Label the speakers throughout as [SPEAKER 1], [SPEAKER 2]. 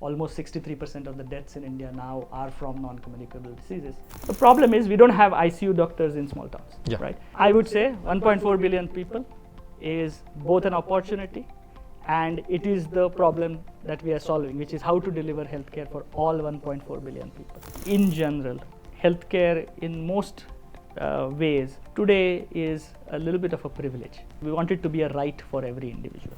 [SPEAKER 1] almost 63% of the deaths in India now are from non-communicable diseases. The problem is we don't have ICU doctors in small towns, right? I would say 1.4 billion people is both an opportunity and it is the problem that we are solving, which is how to deliver healthcare for all 1.4 billion people. In general, healthcare in most ways today is a little bit of a privilege. We want it to be a right for every individual.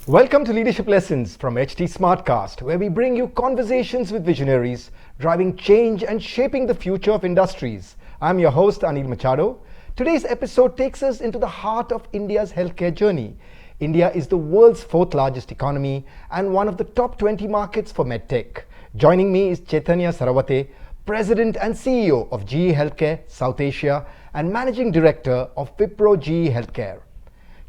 [SPEAKER 2] Welcome to Leadership Lessons from HT Smartcast, where we bring you conversations with visionaries driving change and shaping the future of industries. I'm your host, Anil Machado. Today's episode takes us into the heart of India's healthcare journey. India is the world's fourth largest economy and one of the top 20 markets for MedTech. Joining me is Chaitanya Sarawate, President and CEO of GE Healthcare South Asia and Managing Director of Wipro GE Healthcare.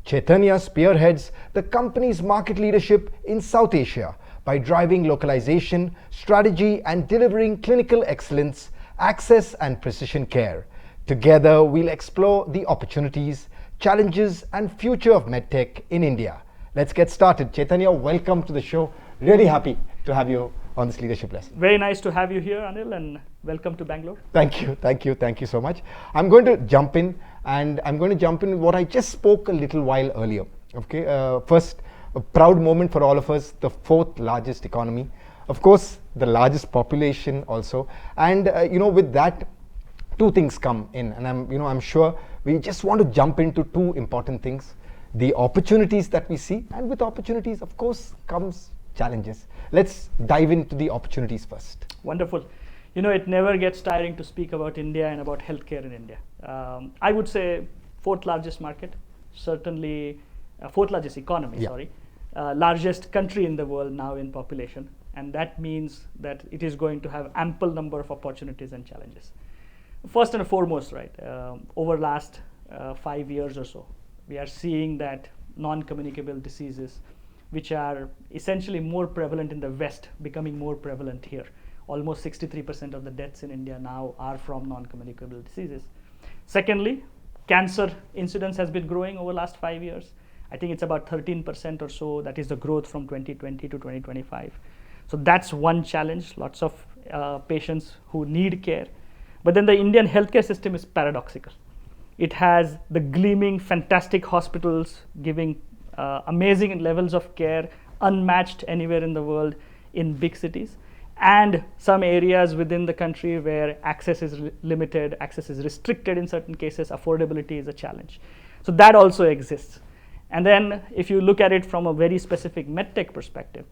[SPEAKER 2] Chaitanya spearheads the company's market leadership in South Asia by driving localization, strategy, and delivering clinical excellence, access, and precision care. Together, we'll explore the opportunities, challenges, and future of MedTech in India. Let's get started. Chaitanya, welcome to the show. Really happy to have you on this leadership lesson.
[SPEAKER 1] Very nice to have you here, Anil, and welcome to Bangalore.
[SPEAKER 2] Thank you so much. I'm going to jump in what I just spoke a little while earlier. Okay, first, a proud moment for all of us, the fourth largest economy, of course, the largest population also, and with that, two things come in, and I'm sure we just want to jump into two important things: the opportunities that we see, and with opportunities, of course, comes challenges. Let's dive into the opportunities first.
[SPEAKER 1] Wonderful. It never gets tiring to speak about India and about healthcare in India. I would say fourth largest market, certainly fourth largest economy, largest country in the world now in population. And that means that it is going to have ample number of opportunities and challenges. First and foremost, over last 5 years or so, we are seeing that non-communicable diseases, which are essentially more prevalent in the West, becoming more prevalent here. Almost 63% of the deaths in India now are from non-communicable diseases. Secondly, cancer incidence has been growing over the last 5 years. I think it's about 13% or so. That is the growth from 2020 to 2025. So that's one challenge, lots of patients who need care. But then the Indian healthcare system is paradoxical. It has the gleaming, fantastic hospitals giving amazing levels of care, unmatched anywhere in the world in big cities, and some areas within the country where access is limited, access is restricted in certain cases, affordability is a challenge. So that also exists. And then if you look at it from a very specific MedTech perspective,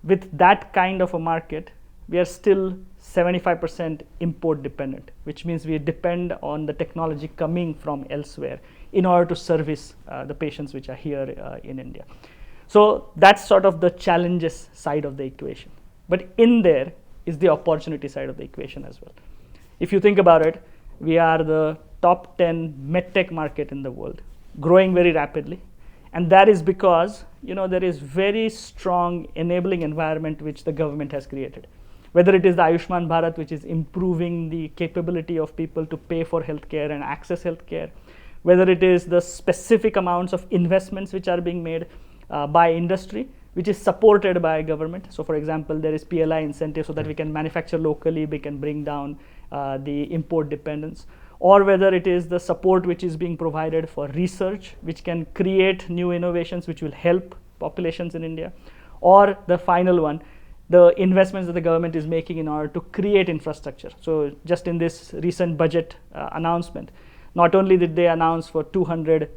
[SPEAKER 1] with that kind of a market, we are still 75% import dependent, which means we depend on the technology coming from elsewhere in order to service the patients which are here in India. So that's sort of the challenges side of the equation. But in there is the opportunity side of the equation as well. If you think about it, we are the top 10 MedTech market in the world, growing very rapidly. And that is because there is very strong enabling environment which the government has created. Whether it is the Ayushman Bharat, which is improving the capability of people to pay for healthcare and access healthcare, whether it is the specific amounts of investments which are being made by industry, which is supported by government. So for example, there is PLI incentive so that we can manufacture locally, we can bring down the import dependence, or whether it is the support which is being provided for research, which can create new innovations which will help populations in India, or the final one, the investments that the government is making in order to create infrastructure. So just in this recent budget announcement, not only did they announce for 200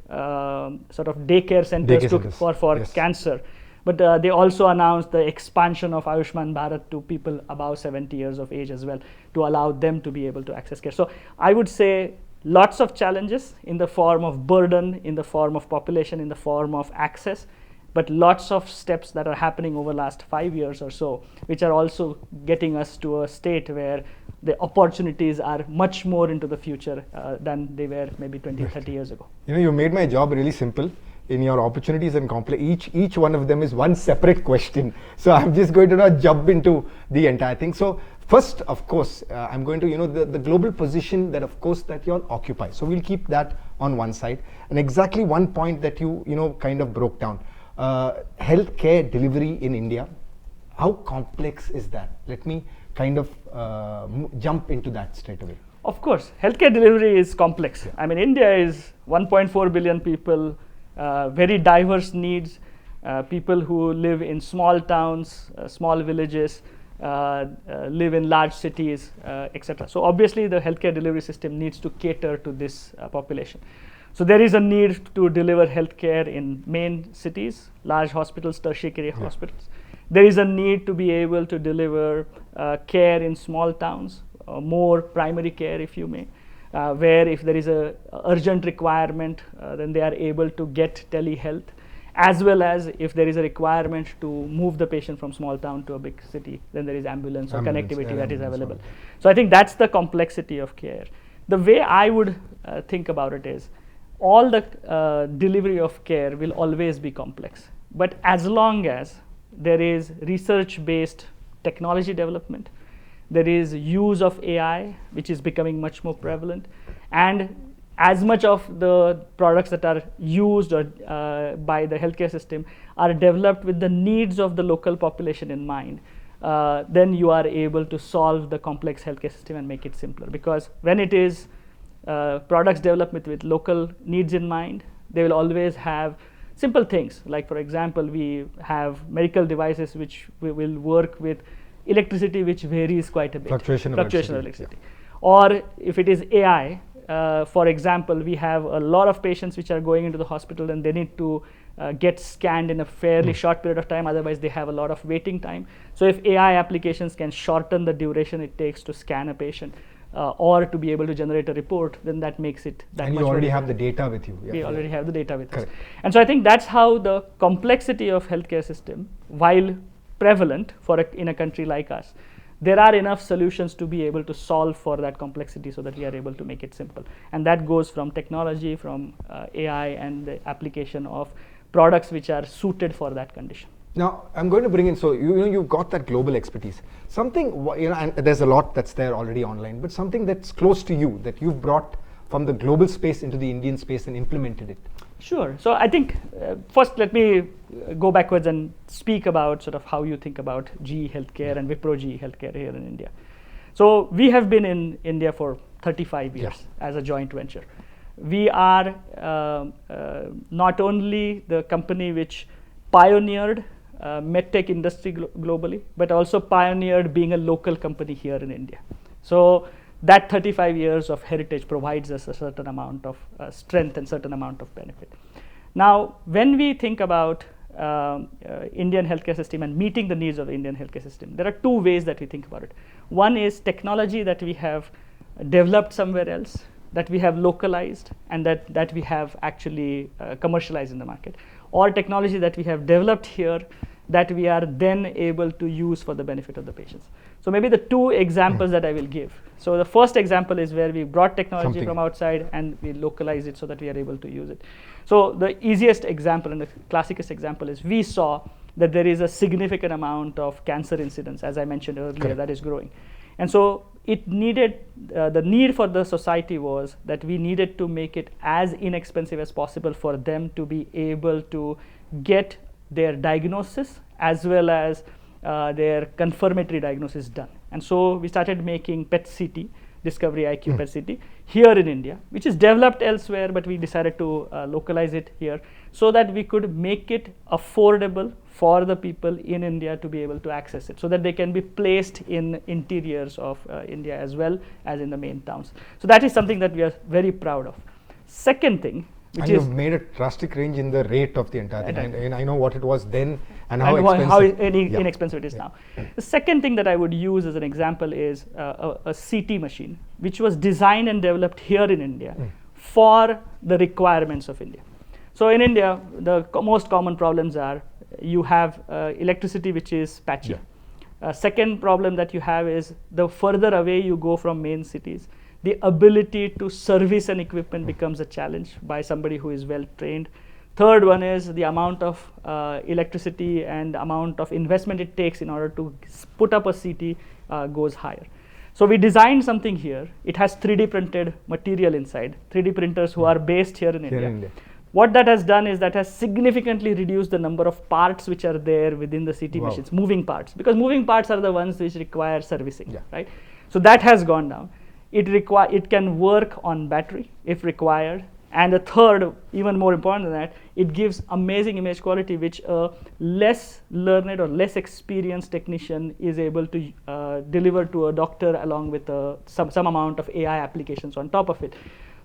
[SPEAKER 1] sort of daycare centers for cancer, but they also announced the expansion of Ayushman Bharat to people above 70 years of age as well, to allow them to be able to access care. So I would say lots of challenges in the form of burden, in the form of population, in the form of access, but lots of steps that are happening over the last 5 years or so, which are also getting us to a state where the opportunities are much more into the future than they were maybe 20, 30 years ago.
[SPEAKER 2] You made my job really simple. In your opportunities and each one of them is one separate question. So I'm just going to now jump into the entire thing. So first, of course, I'm going to, the global position that, of course, that you all occupy. So we'll keep that on one side, and exactly one point that you kind of broke down. Healthcare delivery in India, how complex is that? Let me kind of jump into that straight away.
[SPEAKER 1] Of course, healthcare delivery is complex. I mean, India is 1.4 billion people, very diverse needs, people who live in small towns, small villages, live in large cities, etc. So obviously the healthcare delivery system needs to cater to this population. So there is a need to deliver healthcare in main cities, large hospitals, tertiary hospitals. There is a need to be able to deliver care in small towns, more primary care, if you may, where if there is a urgent requirement, then they are able to get telehealth, as well as if there is a requirement to move the patient from small town to a big city, then there is ambulance or connectivity that is available. So I think that's the complexity of care. The way I would think about it is, all the delivery of care will always be complex, but as long as there is research-based technology development, there is use of AI, which is becoming much more prevalent, and as much of the products that are used or by the healthcare system are developed with the needs of the local population in mind, then you are able to solve the complex healthcare system and make it simpler. Because when it is products developed with local needs in mind, they will always have simple things. Like, for example, we have medical devices which will work with electricity which varies quite a bit.
[SPEAKER 2] Fluctuation of electricity.
[SPEAKER 1] Or if it is AI, for example, we have a lot of patients which are going into the hospital and they need to get scanned in a fairly short period of time, otherwise they have a lot of waiting time. So if AI applications can shorten the duration it takes to scan a patient, or to be able to generate a report, then that makes it that much.
[SPEAKER 2] And you already have the data with you.
[SPEAKER 1] We already have the data with us. And so I think that's how the complexity of healthcare system, while prevalent in a country like us, there are enough solutions to be able to solve for that complexity so that we are able to make it simple. And that goes from technology, from AI, and the application of products which are suited for that condition.
[SPEAKER 2] Now, I'm going to bring in, so you've got that global expertise. Something, and there's a lot that's there already online, but something that's close to you, that you've brought from the global space into the Indian space and implemented it.
[SPEAKER 1] Sure. So I think first let me go backwards and speak about sort of how you think about GE Healthcare and Wipro GE Healthcare here in India. So we have been in India for 35 years as a joint venture. We are not only the company which pioneered MedTech industry globally, but also pioneered being a local company here in India. So that 35 years of heritage provides us a certain amount of strength and certain amount of benefit. Now, when we think about Indian healthcare system and meeting the needs of the Indian healthcare system, there are two ways that we think about it. One is technology that we have developed somewhere else, that we have localized, and that we have actually commercialized in the market, or technology that we have developed here that we are then able to use for the benefit of the patients. So maybe the two examples that I will give. So the first example is where we brought technology from outside and we localize it so that we are able to use it. So the easiest example and the classicest example is we saw that there is a significant amount of cancer incidence, as I mentioned earlier, that is growing. And so it needed, the need for the society was that we needed to make it as inexpensive as possible for them to be able to get their diagnosis as well as their confirmatory diagnosis done. And so we started making PET-CT, Discovery IQ PET-CT, here in India, which is developed elsewhere, but we decided to localize it here so that we could make it affordable for the people in India to be able to access it, so that they can be placed in interiors of India as well as in the main towns. So that is something that we are very proud of. Second thing, which
[SPEAKER 2] you've made a drastic range in the rate of the entire thing, and I know what it was then and how
[SPEAKER 1] inexpensive it is now. The second thing that I would use as an example is a CT machine, which was designed and developed here in India for the requirements of India. So in India, the most common problems are you have electricity which is patchy. Second problem that you have is the further away you go from main cities, the ability to service an equipment becomes a challenge by somebody who is well trained. Third one is the amount of electricity and amount of investment it takes in order to put up a CT goes higher. So we designed something here. It has 3D printed material inside, 3D printers who are based here in India. What that has done is that has significantly reduced the number of parts which are there within the CT machines, moving parts, because moving parts are the ones which require servicing, right? So that has gone down. It can work on battery if required. And the third, even more important than that, it gives amazing image quality, which a less learned or less experienced technician is able to deliver to a doctor along with some amount of AI applications on top of it,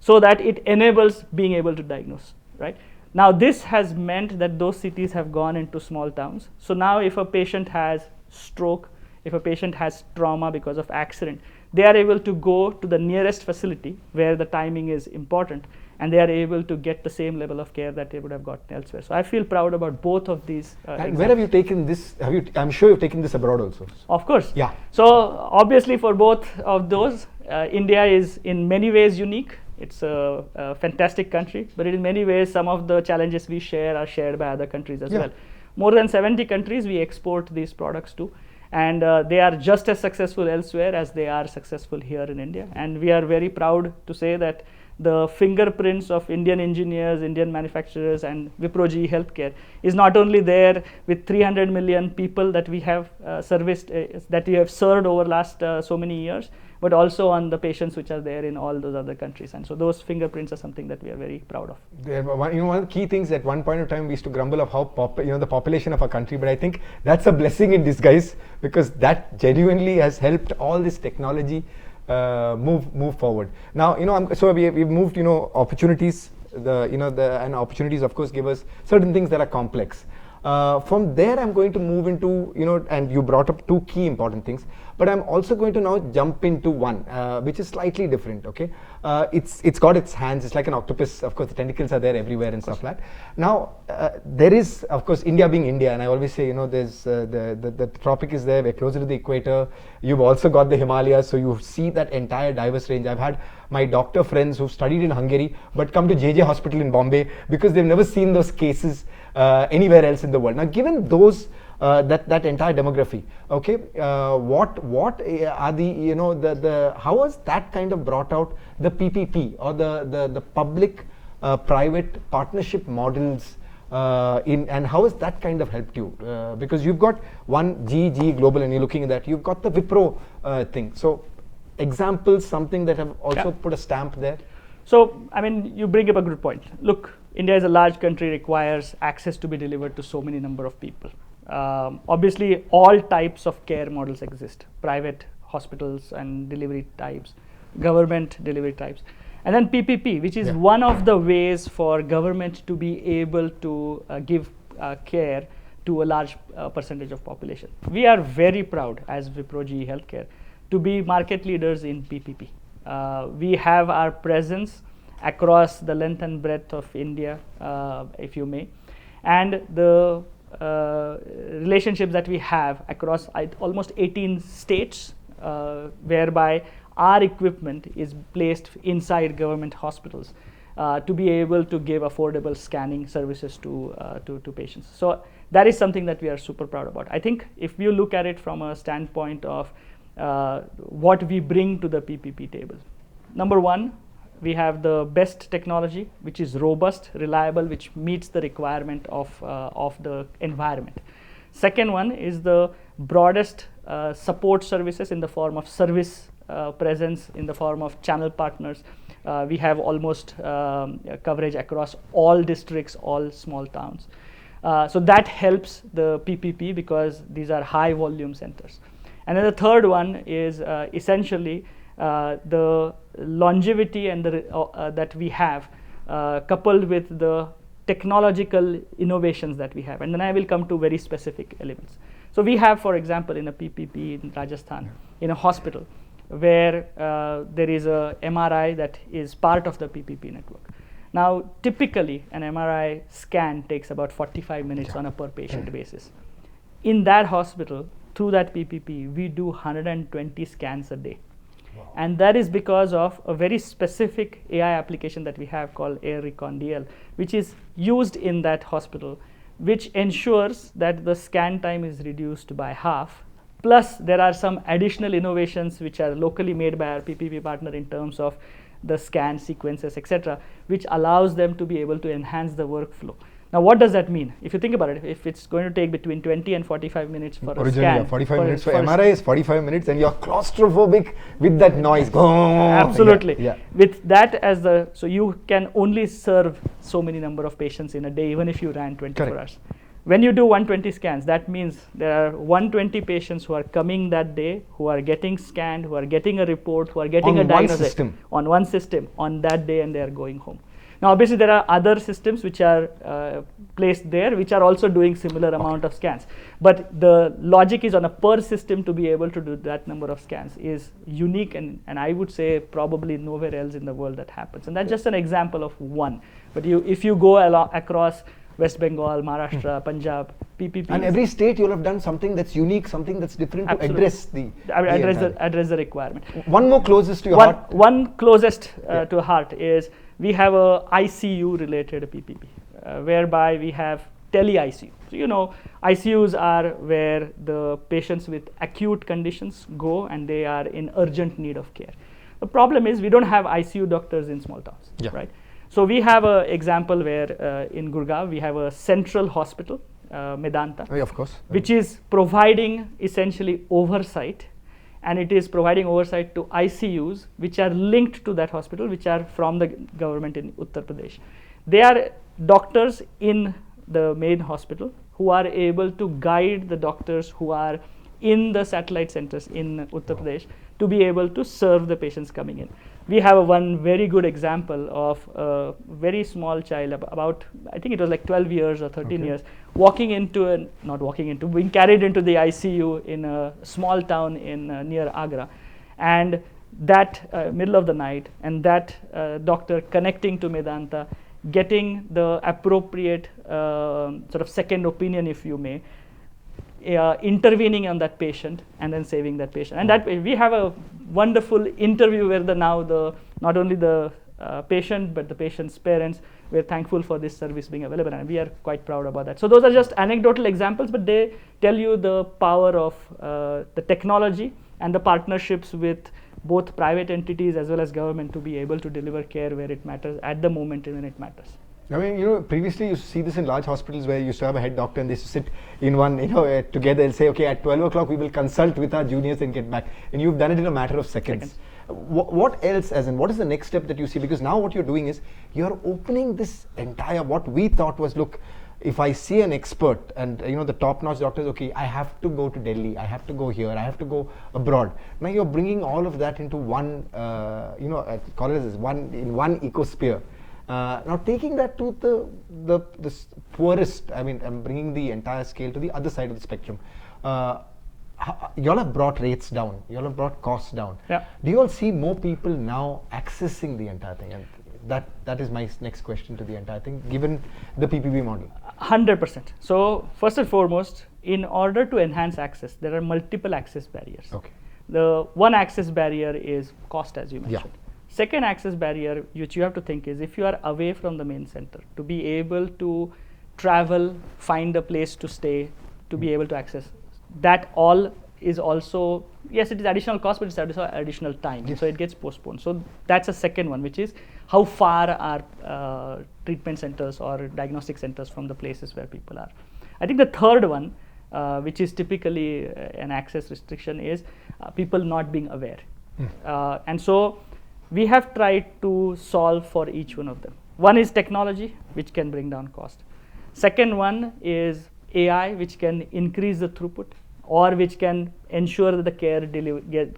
[SPEAKER 1] so that it enables being able to diagnose, right? Now this has meant that those cities have gone into small towns. So now if a patient has stroke, if a patient has trauma because of accident, they are able to go to the nearest facility where the timing is important, and they are able to get the same level of care that they would have gotten elsewhere. So I feel proud about both of these.
[SPEAKER 2] And where have you taken this? I'm sure you've taken this abroad also.
[SPEAKER 1] Of course.
[SPEAKER 2] Yeah.
[SPEAKER 1] So obviously for both of those, India is in many ways unique. It's a fantastic country, but in many ways some of the challenges we share are shared by other countries as well. More than 70 countries we export these products to, and they are just as successful elsewhere as they are successful here in India. And we are very proud to say that the fingerprints of Indian engineers, Indian manufacturers, and Wipro Healthcare is not only there with 300 million people that we have serviced, that we have served over last so many years, but also on the patients which are there in all those other countries. And so those fingerprints are something that we are very proud of.
[SPEAKER 2] One of the key things at one point of time we used to grumble of how the population of our country, but I think that's a blessing in disguise, because that genuinely has helped all this technology move forward. Now, so we've moved, opportunities. And opportunities, of course, give us certain things that are complex. From there, I'm going to move into, and you brought up two key important things, but I'm also going to now jump into one, which is slightly different, okay? It's got its hands, it's like an octopus, of course, the tentacles are there everywhere and stuff like that. Now, there is, of course, India being India, and I always say, there's the tropic is there, we're closer to the equator, you've also got the Himalayas, so you see that entire diverse range. I've had my doctor friends who've studied in Hungary, but come to JJ Hospital in Bombay because they've never seen those cases anywhere else in the world. Now, given those, that entire demography, okay, what are the how has that kind of brought out the PPP or the public private partnership models and how has that kind of helped you? Because you've got one GE Global and you're looking at that, you've got the Wipro thing. So examples, something that have also put a stamp there?
[SPEAKER 1] So, I mean, you bring up a good point. Look, India is a large country, requires access to be delivered to so many number of people. Obviously, all types of care models exist, private hospitals and delivery types, government delivery types. And then PPP, which is one of the ways for government to be able to give care to a large percentage of population. We are very proud as Wipro GE Healthcare to be market leaders in PPP. We have our presence across the length and breadth of India, if you may, and the relationships that we have across almost 18 states, whereby our equipment is placed inside government hospitals to be able to give affordable scanning services to patients. So that is something that we are super proud about. I think if you look at it from a standpoint of what we bring to the PPP table, number one, we have the best technology, which is robust, reliable, which meets the requirement of the environment. Second one is the broadest support services in the form of service presence, in the form of channel partners. We have almost coverage across all districts, all small towns. So that helps the PPP because these are high volume centers. And then the third one is essentially the longevity and that we have coupled with the technological innovations that we have. And then I will come to very specific elements. So we have, for example, in a PPP in Rajasthan, in a hospital, where there is a MRI that is part of the PPP network. Now, typically, an MRI scan takes about 45 minutes on a per patient basis. In that hospital, through that PPP, we do 120 scans a day. Wow. And that is because of a very specific AI application that we have called Air Recon DL, which is used in that hospital, which ensures that the scan time is reduced by half Plus, there are some additional innovations which are locally made by our PPP partner in terms of the scan sequences, etc., which allows them to be able to enhance the workflow. Now, what does that mean? If you think about it, if it's going to take between 20 and 45 minutes for a scan.
[SPEAKER 2] 45 minutes for MRI is 45 minutes and you're claustrophobic with that noise.
[SPEAKER 1] Absolutely.
[SPEAKER 2] Yeah.
[SPEAKER 1] With that as so you can only serve so many number of patients in a day, even if you ran 24 hours. When you do 120 scans, that means there are 120 patients who are coming that day, who are getting scanned, who are getting a report, who are getting a diagnosis on one system on that day, and they are going home. Now, obviously, there are other systems which are placed there, which are also doing similar amount of scans. But the logic is on a per system to be able to do that number of scans is unique, and I would say probably nowhere else in the world that happens. And that's just an example of one. But if you go across West Bengal, Maharashtra, Punjab, PPPs.
[SPEAKER 2] And every state you'll have done something that's unique, something that's different to address
[SPEAKER 1] address the requirement.
[SPEAKER 2] One more closest to your heart?
[SPEAKER 1] One closest to heart is we have a ICU related PPP, whereby we have tele-ICU. So, you know, ICUs are where the patients with acute conditions go and they are in urgent need of care. The problem is we don't have ICU doctors in small towns, right? So we have an example where in Gurgaon we have a central hospital, Medanta,
[SPEAKER 2] of course,
[SPEAKER 1] which is providing essentially oversight, and it is providing oversight to ICUs which are linked to that hospital, which are from the government in Uttar Pradesh. They are doctors in the main hospital who are able to guide the doctors who are in the satellite centers in Uttar Pradesh to be able to serve the patients coming in. We have one very good example of a very small child, about, I think it was like 12 years or 13 years, being carried into the ICU in a small town in near Agra. And that middle of the night, and that doctor connecting to Medanta, getting the appropriate sort of second opinion, if you may, intervening on that patient and then saving that patient. And that we have a wonderful interview where not only the patient but the patient's parents were thankful for this service being available, and we are quite proud about that. So those are just anecdotal examples, but they tell you the power of the technology and the partnerships with both private entities as well as government to be able to deliver care where it matters at the moment when it matters.
[SPEAKER 2] I mean, you know, previously you see this in large hospitals where you used to have a head doctor and they used to sit in one, together and say, okay, at 12 o'clock we will consult with our juniors and get back. And you've done it in a matter of seconds. What else, as in, what is the next step that you see? Because now what you're doing is you're opening this entire, what we thought was, look, if I see an expert and, the top-notch doctors, okay, I have to go to Delhi, I have to go here, I have to go abroad. Now you're bringing all of that into one, call it as one ecosphere. Now taking that to the poorest, I mean, I'm bringing the entire scale to the other side of the spectrum. You all have brought rates down, you all have brought costs down.
[SPEAKER 1] Yeah.
[SPEAKER 2] Do you all see more people now accessing the entire thing? And that is my next question to the entire thing, given the PPP model.
[SPEAKER 1] 100%. So first and foremost, in order to enhance access, there are multiple access barriers.
[SPEAKER 2] Okay.
[SPEAKER 1] The one access barrier is cost, as you mentioned.
[SPEAKER 2] Yeah.
[SPEAKER 1] Second access barrier which you have to think is if you are away from the main center, to be able to travel, find a place to stay, to be able to access, that all is also, yes, it is additional cost, but it's also additional time. Yes. So it gets postponed. So that's a second one, which is how far are treatment centers or diagnostic centers from the places where people are. I think the third one, which is typically an access restriction, is people not being aware. And so we have tried to solve for each one of them. One is technology, which can bring down cost. Second one is AI, which can increase the throughput, or which can ensure that the care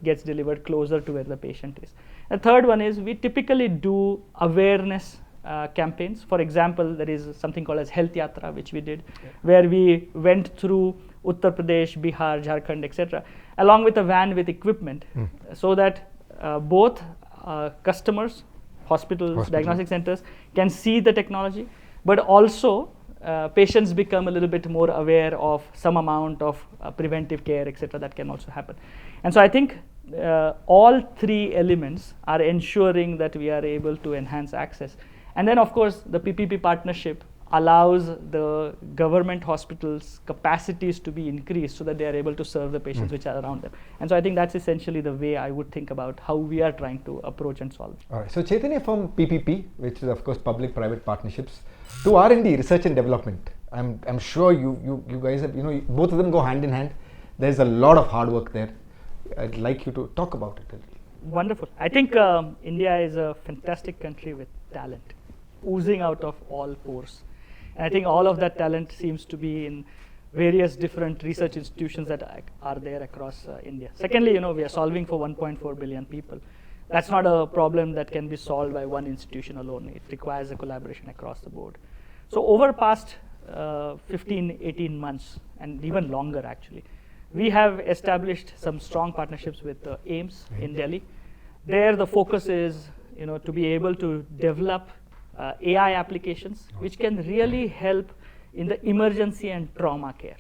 [SPEAKER 1] gets delivered closer to where the patient is. The third one is we typically do awareness campaigns. For example, there is something called as Health Yatra, which we did, where we went through Uttar Pradesh, Bihar, Jharkhand, etc., along with a van with equipment, so that both customers, hospitals, diagnostic centers can see the technology, but also patients become a little bit more aware of some amount of preventive care, etc., that can also happen. And so I think all three elements are ensuring that we are able to enhance access. And then, of course, the PPP partnership allows the government hospitals' capacities to be increased so that they are able to serve the patients which are around them. And so I think that's essentially the way I would think about how we are trying to approach and solve.
[SPEAKER 2] All right. So Chaitanya, from PPP, which is of course public-private partnerships, to R&D, research and development, I'm sure you guys have, both of them go hand in hand. There's a lot of hard work there. I'd like you to talk about it a little.
[SPEAKER 1] Wonderful. I think India is a fantastic country with talent oozing out of all pores. And I think all of that talent seems to be in various different research institutions that are there across India. Secondly, we are solving for 1.4 billion people. That's not a problem that can be solved by one institution alone. It requires a collaboration across the board. So over past 15, 18 months, and even longer actually, we have established some strong partnerships with AIIMS in Delhi. There the focus is to be able to develop AI applications which can really help in the emergency and trauma care.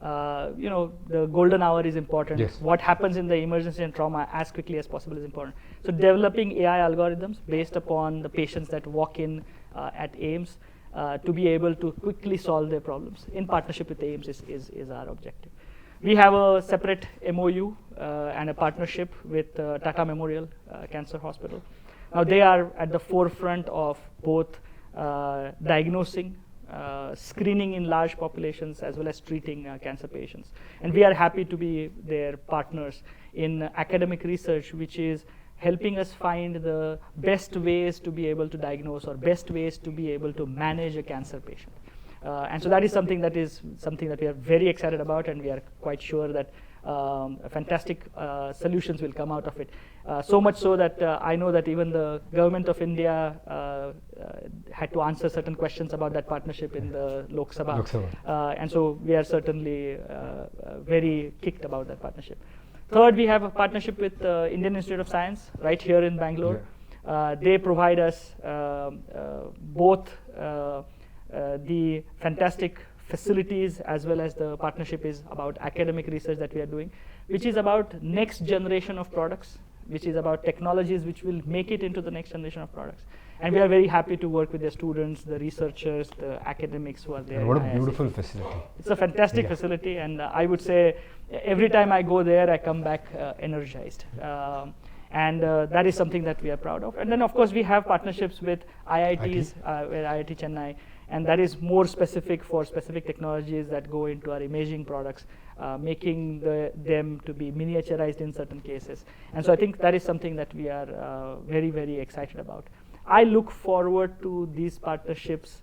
[SPEAKER 1] The golden hour is important.
[SPEAKER 2] Yes.
[SPEAKER 1] What happens in the emergency and trauma as quickly as possible is important. So developing AI algorithms based upon the patients that walk in at AIIMS to be able to quickly solve their problems in partnership with AIIMS is our objective. We have a separate MOU and a partnership with Tata Memorial Cancer Hospital. Now they are at the forefront of both diagnosing, screening in large populations as well as treating cancer patients. And we are happy to be their partners in academic research, which is helping us find the best ways to be able to diagnose or best ways to be able to manage a cancer patient. And so that is something that we are very excited about, and we are quite sure that fantastic solutions will come out of it. So much so that I know that even the government of India had to answer certain questions about that partnership in the Lok Sabha. And so we are certainly very kicked about that partnership. Third, we have a partnership with Indian Institute of Science right here in Bangalore. They provide us both the fantastic facilities as well as the partnership is about academic research that we are doing, which is about next generation of products, which is about technologies which will make it into the next generation of products. And we are very happy to work with the students, the researchers, the academics who are there.
[SPEAKER 2] And what a beautiful facility.
[SPEAKER 1] It's a fantastic facility, and I would say every time I go there, I come back energized. And that is something that we are proud of. And then of course we have partnerships with IITs, with IIT Chennai, and that is more specific for specific technologies that go into our imaging products, making them to be miniaturized in certain cases. And so I think that is something that we are very, very excited about. I look forward to these partnerships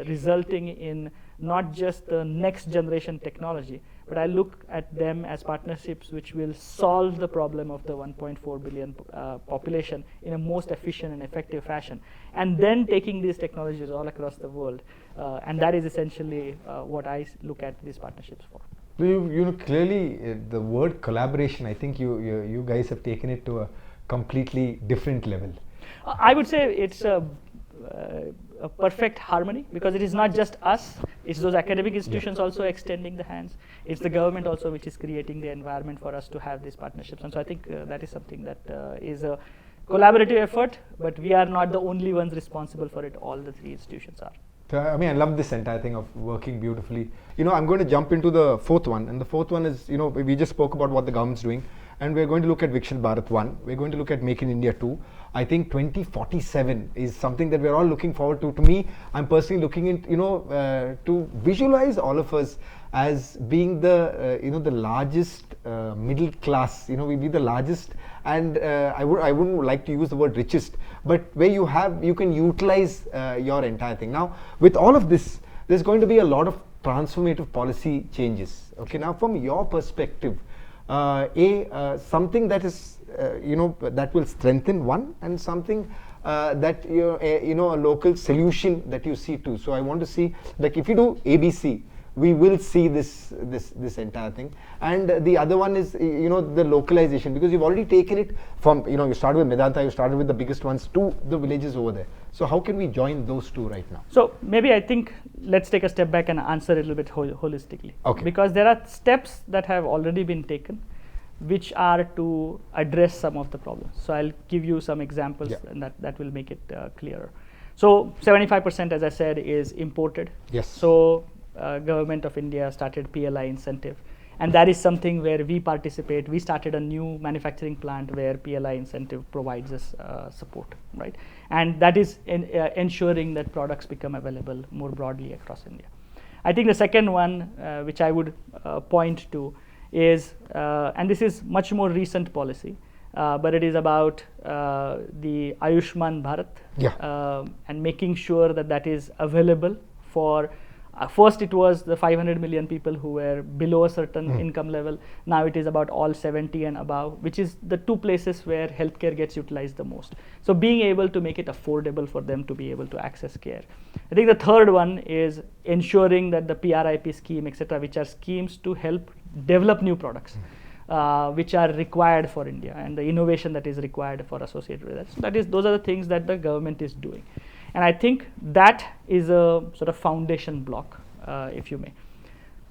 [SPEAKER 1] resulting in not just the next generation technology, but I look at them as partnerships which will solve the problem of the 1.4 billion population in a most efficient and effective fashion, and then taking these technologies all across the world. And that is essentially what I look at these partnerships for.
[SPEAKER 2] Clearly the word collaboration, I think you guys have taken it to a completely different level.
[SPEAKER 1] I would say it's a perfect harmony, because it is not just us, it's those academic institutions also extending the hands. It's the government also which is creating the environment for us to have these partnerships. And so I think that is something that is a collaborative effort, but we are not the only ones responsible for it. All the three institutions are.
[SPEAKER 2] So, I mean, I love this entire thing of working beautifully. I'm going to jump into the fourth one, and the fourth one is, we just spoke about what the government's doing, and we're going to look at Viksit Bharat 1. We're going to look at Make in India 2. I think 2047 is something that we're all looking forward to. To me, I'm personally looking into, to visualize all of us as being the, the largest middle class. We'll be the largest, and I wouldn't like to use the word richest, but where you can utilize your entire thing. Now, with all of this, there's going to be a lot of transformative policy changes. Okay, now from your perspective, something that is that will strengthen one, and something that a local solution that you see too. So I want to see, like, if you do ABC, we will see this entire thing. And the other one is the localization, because you've already taken it from you started with Medanta, you started with the biggest ones to the villages over there. So how can we join those two right now?
[SPEAKER 1] So maybe I think let's take a step back and answer it a little bit holistically.
[SPEAKER 2] Okay.
[SPEAKER 1] Because there are steps that have already been taken, which are to address some of the problems. So I'll give you some examples, and that will make it clearer. So 75%, as I said, is imported.
[SPEAKER 2] Yes.
[SPEAKER 1] So government of India started PLI incentive, and that is something where we participate. We started a new manufacturing plant where PLI incentive provides us support, right? And that is ensuring that products become available more broadly across India. I think the second one, which I would point to, is, and this is much more recent policy, but it is about the Ayushman Bharat, and making sure that that is available for. First, it was the 500 million people who were below a certain income level. Now it is about all 70 and above, which is the two places where healthcare gets utilized the most. So being able to make it affordable for them to be able to access care. I think the third one is ensuring that the PRIP scheme, etc., which are schemes to help develop new products, which are required for India, and the innovation that is required for associated with that. So those are the things that the government is doing. And I think that is a sort of foundation block, if you may.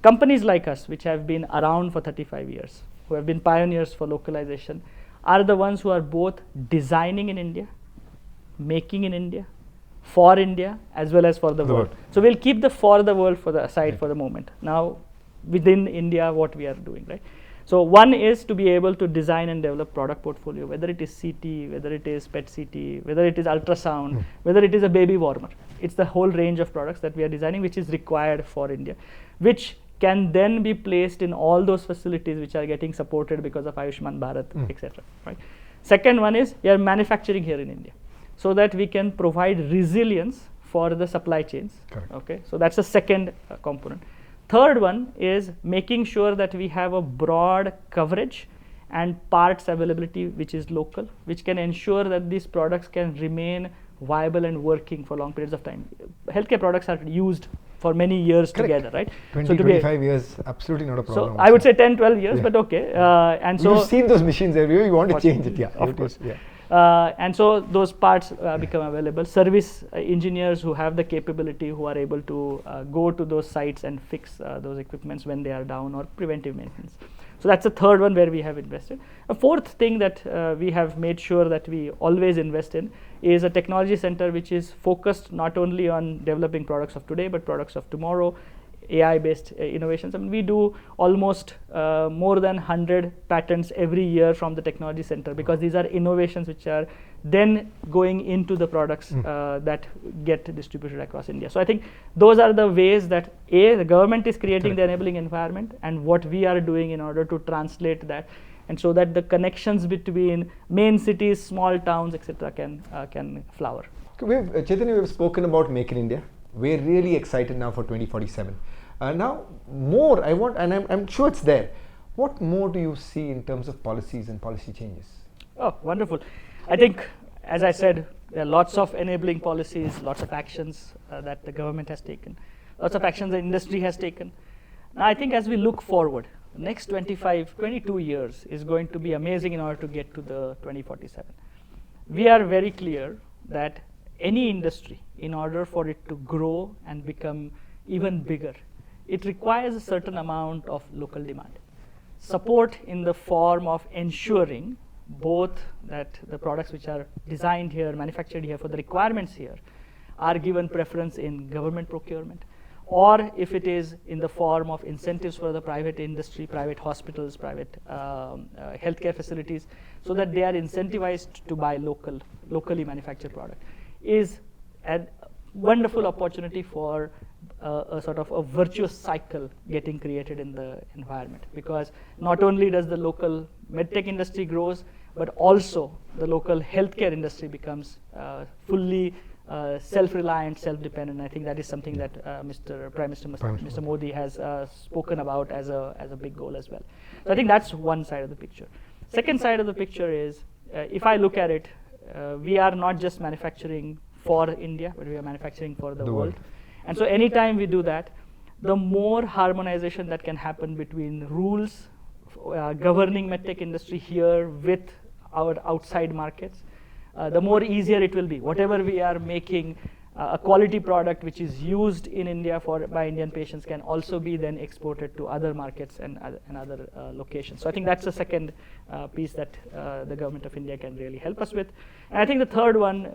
[SPEAKER 1] Companies like us, which have been around for 35 years, who have been pioneers for localization, are the ones who are both designing in India, making in India, for India, as well as for the world. So we'll keep the for the world aside for the moment. Now, within India, what we are doing, right? So one is to be able to design and develop product portfolio, whether it is CT, whether it is PET CT, whether it is ultrasound, whether it is a baby warmer. It's the whole range of products that we are designing, which is required for India, which can then be placed in all those facilities which are getting supported because of Ayushman Bharat, etc. Right? Second one is we are manufacturing here in India, so that we can provide resilience for the supply chains.
[SPEAKER 2] Correct.
[SPEAKER 1] Okay, so that's the second component. Third one is making sure that we have a broad coverage and parts availability which is local, which can ensure that these products can remain viable and working for long periods of time. Healthcare products are used for many years together, right?
[SPEAKER 2] 20, 25 years, absolutely not a problem.
[SPEAKER 1] So I would say 10, 12 years, but okay. And so
[SPEAKER 2] you've seen those machines everywhere, you want to change it,
[SPEAKER 1] of course. And so those parts become available. Service engineers who have the capability, who are able to go to those sites and fix those equipments when they are down, or preventive maintenance. So that's the third one where we have invested. A fourth thing that we have made sure that we always invest in is a technology center which is focused not only on developing products of today, but products of tomorrow, AI-based innovations. I mean, we do almost more than 100 patents every year from the technology center, because these are innovations which are then going into the products that get distributed across India. So I think those are the ways that the government is creating the enabling environment, and what we are doing in order to translate that, and so that the connections between main cities, small towns, etc., can flower.
[SPEAKER 2] Chaitanya, we've spoken about Make in India. We're really excited now for 2047. Now, more I want, and I'm sure it's there. What more do you see in terms of policies and policy changes?
[SPEAKER 1] Oh, wonderful. I think, as I said, there are lots of enabling policies, lots of actions that the government has taken, lots of actions the industry has taken. Now, I think as we look forward, the next 22 years is going to be amazing in order to get to the 2047. We are very clear that any industry, in order for it to grow and become even bigger, it requires a certain amount of local demand. Support in the form of ensuring both that the products which are designed here, manufactured here for the requirements here, are given preference in government procurement, or if it is in the form of incentives for the private industry, private hospitals, private healthcare facilities, so that they are incentivized to buy locally manufactured product, is a wonderful opportunity for a sort of a virtuous cycle getting created in the environment, because not only does the local MedTech industry grows, but also the local healthcare industry becomes fully self-reliant, self-dependent. I think that is something that Mr. Modi has spoken about as a big goal as well. So I think that's one side of the picture. Second side of the picture is, if I look at it, we are not just manufacturing for India, but we are manufacturing for the world. And so anytime we do that, the more harmonization that can happen between rules governing MedTech industry here with our outside markets, the more easier it will be. Whatever we are making a quality product which is used in India by Indian patients can also be then exported to other markets and other locations. So I think that's the second piece that the government of India can really help us with. And I think the third one,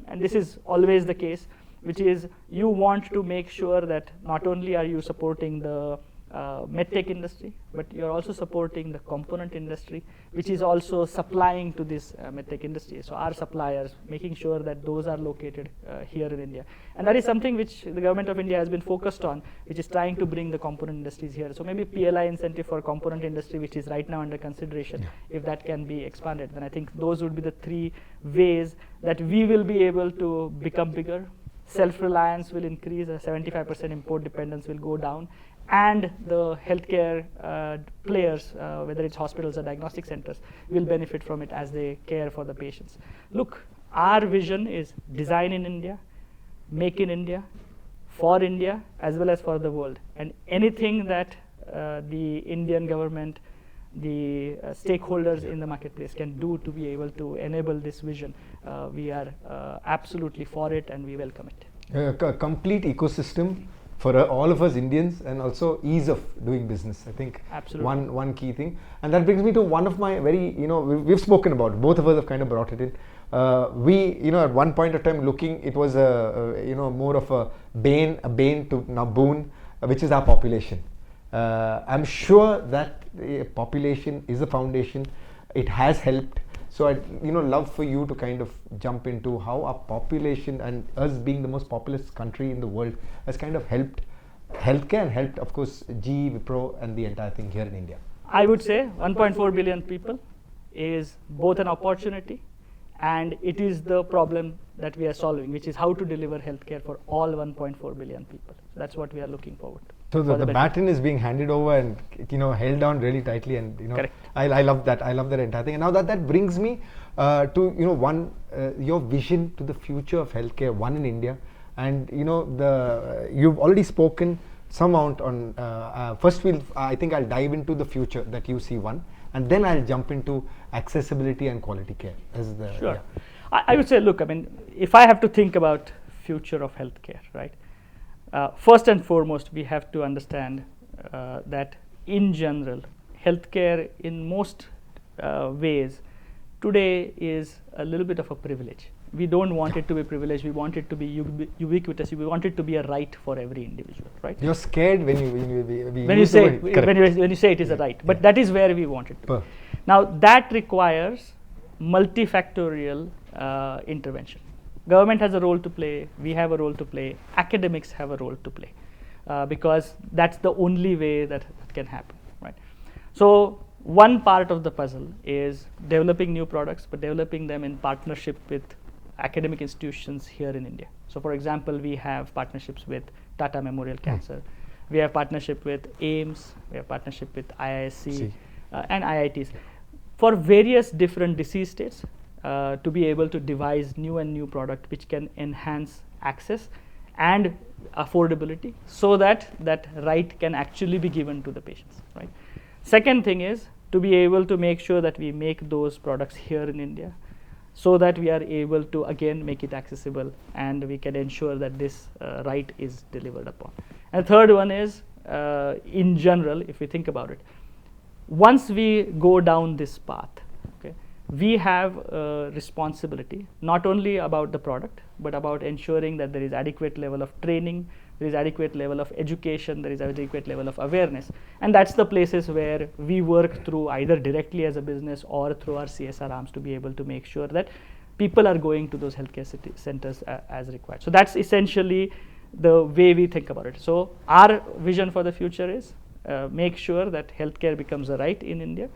[SPEAKER 1] and this is always the case, which is you want to make sure that not only are you supporting the MedTech industry, but you're also supporting the component industry, which is also supplying to this MedTech industry. So our suppliers, making sure that those are located here in India. And that is something which the government of India has been focused on, which is trying to bring the component industries here. So maybe PLI incentive for component industry, which is right now under consideration, if that can be expanded, then I think those would be the three ways that we will be able to become bigger. Self-reliance will increase, 75% import dependence will go down, and the healthcare players, whether it's hospitals or diagnostic centers, will benefit from it as they care for the patients. Look, our vision is design in India, make in India, for India, as well as for the world. And anything that the Indian government, the stakeholders in the marketplace can do to be able to enable this vision, we are absolutely for it, and we welcome it.
[SPEAKER 2] A complete ecosystem for all of us Indians, and also ease of doing business. I think
[SPEAKER 1] absolutely
[SPEAKER 2] one key thing, and that brings me to one of my very, we've spoken about, both of us have kind of brought it in. We, at one point of time looking, it was more of a bane to now boon, which is our population. I'm sure that population is a foundation. It has helped. So I'd love for you to kind of jump into how our population and us being the most populous country in the world has kind of helped healthcare and helped, of course, GE, Wipro and the entire thing here in India.
[SPEAKER 1] I would say 1.4 billion people is both an opportunity and it is the problem that we are solving, which is how to deliver healthcare for all 1.4 billion people. So that's what we are looking forward to.
[SPEAKER 2] So the baton is being handed over and held down really tightly, and
[SPEAKER 1] correct.
[SPEAKER 2] I love that. I love that entire thing. And now that brings me to your vision to the future of healthcare, one in India, and you've already spoken some amount on. First, I think I'll dive into the future that you see one, and then I'll jump into accessibility and quality care.
[SPEAKER 1] Sure. Yeah. I would say, look, I mean, if I have to think about future of healthcare, right? First and foremost, we have to understand that in general, healthcare in most ways today is a little bit of a privilege. We don't want it to be privileged. We want it to be ubiquitous. We want it to be a right for every individual, right?
[SPEAKER 2] You're scared when
[SPEAKER 1] you say it is a right, but that is where we want it to be. Now that requires multifactorial intervention. Government has a role to play, we have a role to play, academics have a role to play, because that's the only way that can happen, right? So one part of the puzzle is developing new products, but developing them in partnership with academic institutions here in India. So for example, we have partnerships with Tata Memorial Cancer, we have partnership with AIIMS, we have partnership with IISc and IITs for various different disease states. To be able to devise new product which can enhance access and affordability, so that that right can actually be given to the patients, right? Second thing is to be able to make sure that we make those products here in India, so that we are able to again make it accessible and we can ensure that this right is delivered upon. And third one is in general, if we think about it, once we go down this path, we have a responsibility not only about the product, but about ensuring that there is adequate level of training, there is adequate level of education, there is adequate level of awareness. And that's the places where we work through either directly as a business or through our CSR arms to be able to make sure that people are going to those healthcare centers as required. So that's essentially the way we think about it. So our vision for the future is make sure that healthcare becomes a right in India.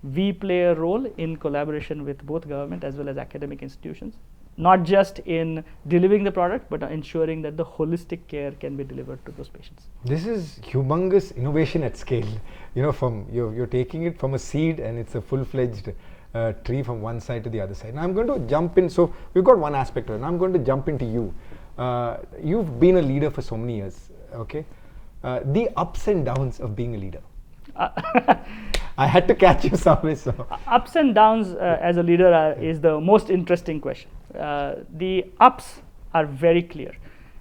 [SPEAKER 1] We play a role in collaboration with both government as well as academic institutions, not just in delivering the product, but ensuring that the holistic care can be delivered to those patients.
[SPEAKER 2] This is humongous innovation at scale. From you're taking it from a seed and it's a full-fledged tree from one side to the other side. Now I'm going to jump in. So we've got one aspect of it. Now I'm going to jump into you. You've been a leader for so many years. Okay, the ups and downs of being a leader. I had to catch you somewhere. So.
[SPEAKER 1] Ups and downs as a leader is the most interesting question. The ups are very clear.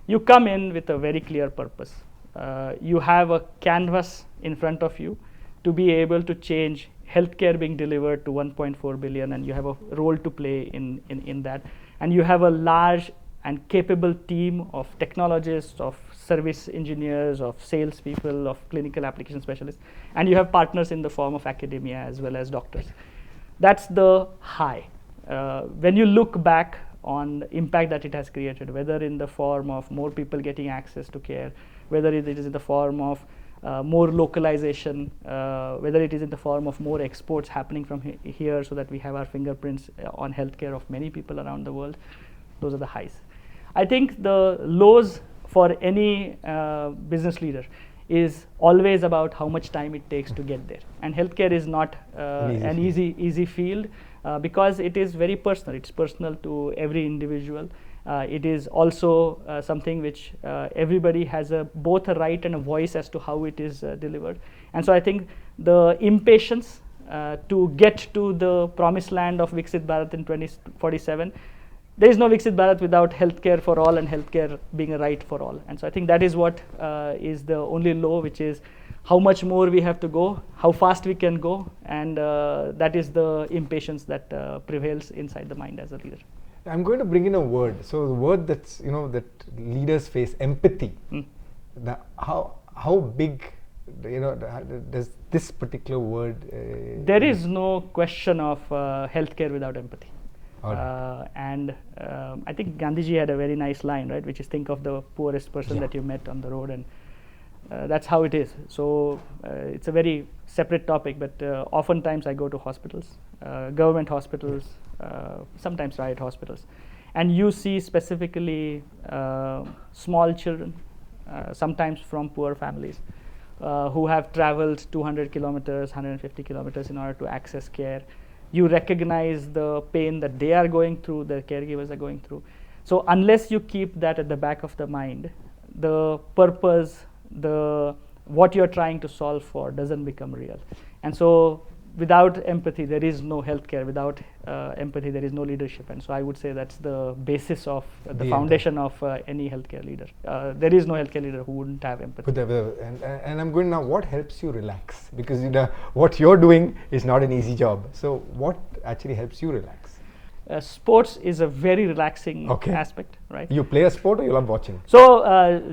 [SPEAKER 1] You come in with a very clear purpose. You have a canvas in front of you to be able to change healthcare being delivered to 1.4 billion, and you have a role to play in that. And you have a large and capable team of technologists, of service engineers, of salespeople, of clinical application specialists, and you have partners in the form of academia as well as doctors. That's the high. When you look back on the impact that it has created, whether in the form of more people getting access to care, whether it is in the form of more localization, whether it is in the form of more exports happening from here so that we have our fingerprints on healthcare of many people around the world, those are the highs. I think the lows for any business leader is always about how much time it takes to get there. And healthcare is not an easy field because it is very personal. It's personal to every individual. It is also something which everybody has both a right and a voice as to how it is delivered. And so I think the impatience to get to the promised land of Viksit Bharat in 2047, there is no Viksit Bharat without healthcare for all and healthcare being a right for all. And so I think that is what is the only low, which is how much more we have to go, how fast we can go, and that is the impatience that prevails inside the mind as a leader.
[SPEAKER 2] I'm going to bring in a word. So the word that's that leaders face, empathy. How big does this particular word?
[SPEAKER 1] There is no question of healthcare without empathy. And I think Gandhiji had a very nice line, right, which is think of the poorest person that you met on the road, and that's how it is. So it's a very separate topic, but oftentimes I go to hospitals, government hospitals, sometimes private hospitals, and you see specifically small children, sometimes from poor families, who have traveled 200 kilometers, 150 kilometers in order to access care. You recognize the pain that they are going through, the caregivers are going through. So unless you keep that at the back of the mind, the purpose, what you're trying to solve for doesn't become real. And so without empathy, there is no healthcare. Without empathy, there is no leadership. And so I would say that's the basis of the foundation of any healthcare leader. There is no healthcare leader who wouldn't have empathy.
[SPEAKER 2] And I'm going now, what helps you relax? Because what you're doing is not an easy job. So what actually helps you relax?
[SPEAKER 1] Sports is a very relaxing aspect, right? You
[SPEAKER 2] play a sport or you love watching?
[SPEAKER 1] So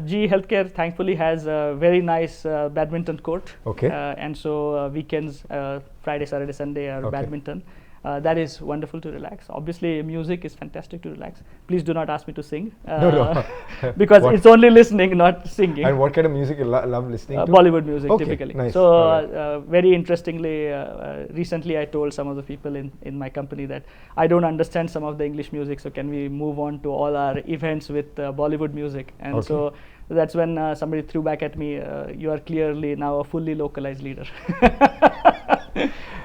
[SPEAKER 1] GE Healthcare thankfully has a very nice badminton court. And so weekends, Friday, Saturday, Sunday are badminton. That is wonderful to relax. Obviously, music is fantastic to relax. Please do not ask me to sing.
[SPEAKER 2] No.
[SPEAKER 1] Because it's only listening, not singing.
[SPEAKER 2] And what kind of music you love listening to?
[SPEAKER 1] Bollywood music, typically.
[SPEAKER 2] Nice.
[SPEAKER 1] So very interestingly, recently I told some of the people in my company that I don't understand some of the English music, so can we move on to all our events with Bollywood music? And so that's when somebody threw back at me, you are clearly now a fully localized leader.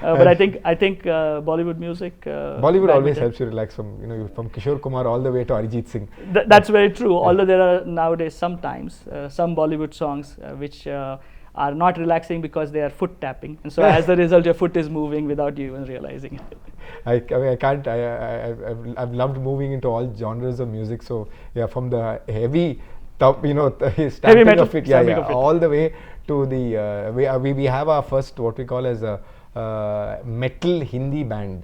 [SPEAKER 1] But I think Bollywood music.
[SPEAKER 2] Bollywood always helps you relax from from Kishore Kumar all the way to Arijit Singh.
[SPEAKER 1] That's very true. Although there are nowadays sometimes some Bollywood songs which are not relaxing because they are foot tapping, and so as a result your foot is moving without you even realizing it.
[SPEAKER 2] I can't. I've loved moving into all genres of music. So from the heavy. Heavy
[SPEAKER 1] metal
[SPEAKER 2] of it, all the way to the we have our first what we call as a metal Hindi band.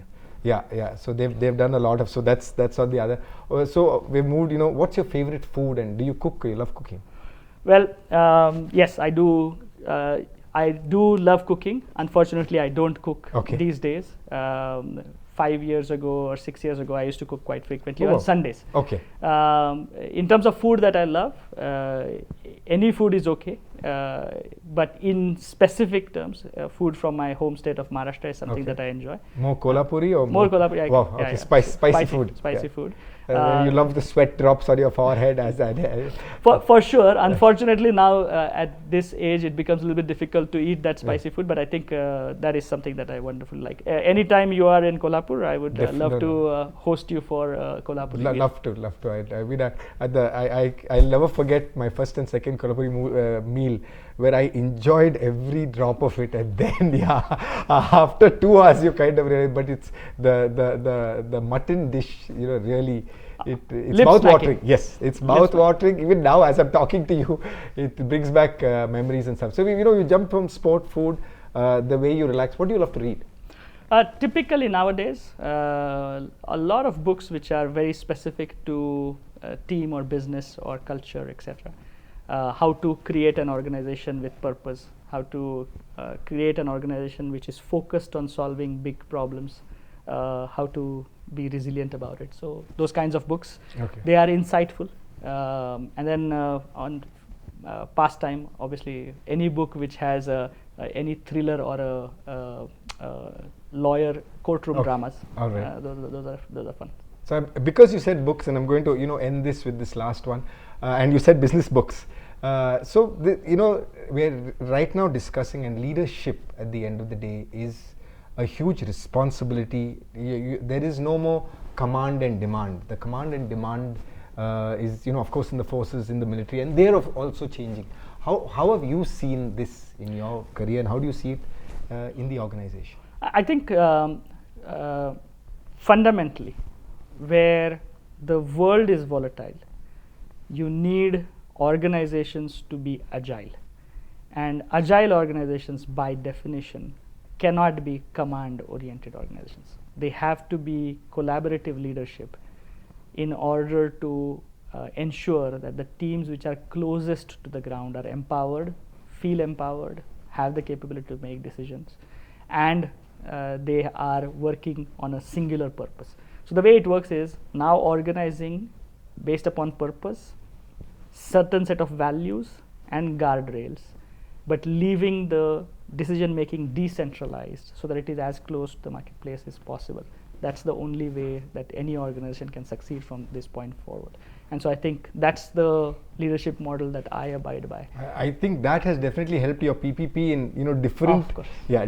[SPEAKER 2] So they've done a lot of, so that's on the other. So we've moved. What's your favorite food, and do you cook? You love cooking?
[SPEAKER 1] Well, yes, I do. I do love cooking. Unfortunately, I don't cook these days. 5 years ago or 6 years ago, I used to cook quite frequently on Sundays. In terms of food that I love, any food is okay. But in specific terms, food from my home state of Maharashtra is something that I enjoy.
[SPEAKER 2] More Kolhapuri or
[SPEAKER 1] more Kolhapuri?
[SPEAKER 2] Wow, spicy food.
[SPEAKER 1] Spicy food.
[SPEAKER 2] You love the sweat drops on your forehead as that.
[SPEAKER 1] For sure. Unfortunately, now at this age, it becomes a little bit difficult to eat that spicy food. But I think that is something that I wonderfully like. Anytime you are in Kolhapur, I would love to host you for Kolhapuri.
[SPEAKER 2] Love to. I'll never forget my first and second Kolhapuri meal, where I enjoyed every drop of it, and then after 2 hours you kind of realize, but it's the mutton dish, really it's
[SPEAKER 1] Lip
[SPEAKER 2] mouth-watering.
[SPEAKER 1] smacking.
[SPEAKER 2] Yes, it's mouth-watering. Even now, as I'm talking to you, it brings back memories and stuff. So you jump from sport, food, the way you relax. What do you love to read?
[SPEAKER 1] Typically nowadays, a lot of books which are very specific to team or business or culture, etc. How to create an organization with purpose, how to create an organization which is focused on solving big problems, how to be resilient about it. So those kinds of books, they are insightful. And then on pastime, obviously, any book which has any thriller or a lawyer courtroom dramas.
[SPEAKER 2] All right.
[SPEAKER 1] Those are fun.
[SPEAKER 2] So because you said books, and I'm going to end this with this last one, and you said business books. We're right now discussing, and leadership at the end of the day is a huge responsibility. There is no more command and demand. The command and demand is, of course, in the forces, in the military, and they're also changing. How have you seen this in your career, and how do you see it in the organization?
[SPEAKER 1] I think fundamentally, where the world is volatile, you need organizations to be agile. And agile organizations, by definition, cannot be command-oriented organizations. They have to be collaborative leadership in order to ensure that the teams which are closest to the ground are empowered, feel empowered, have the capability to make decisions, and they are working on a singular purpose. So the way it works is now organizing based upon purpose, certain set of values and guardrails, but leaving the decision making decentralized so that it is as close to the marketplace as possible. That's the only way that any organization can succeed from this point forward. And so I think that's the leadership model that I abide by.
[SPEAKER 2] I think that has definitely helped your PPP in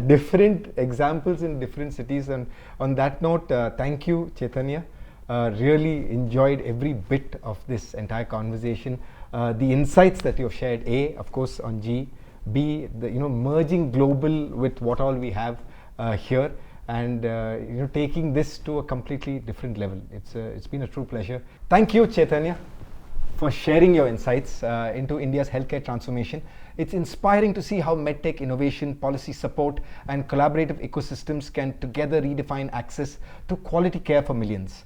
[SPEAKER 2] different examples in different cities. And on that note, thank you, Chaitanya. Really enjoyed every bit of this entire conversation. The insights that you've shared, A, of course, on G, B, the merging global with what all we have here, and taking this to a completely different level. It's been a true pleasure. Thank you, Chaitanya, for sharing your insights into India's healthcare transformation. It's inspiring to see how MedTech innovation, policy support, and collaborative ecosystems can together redefine access to quality care for millions.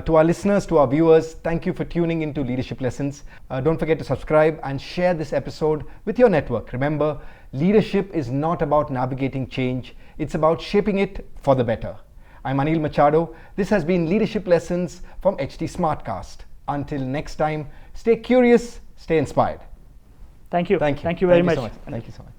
[SPEAKER 2] To our listeners, to our viewers, thank you for tuning into Leadership Lessons. Don't forget to subscribe and share this episode with your network. Remember, leadership is not about navigating change, it's about shaping it for the better. I'm Anil Machado. This has been Leadership Lessons from HT Smartcast. Until next time, stay curious, stay inspired.
[SPEAKER 1] Thank you.
[SPEAKER 2] Thank you.
[SPEAKER 1] Thank you very much.
[SPEAKER 2] Thank you so much.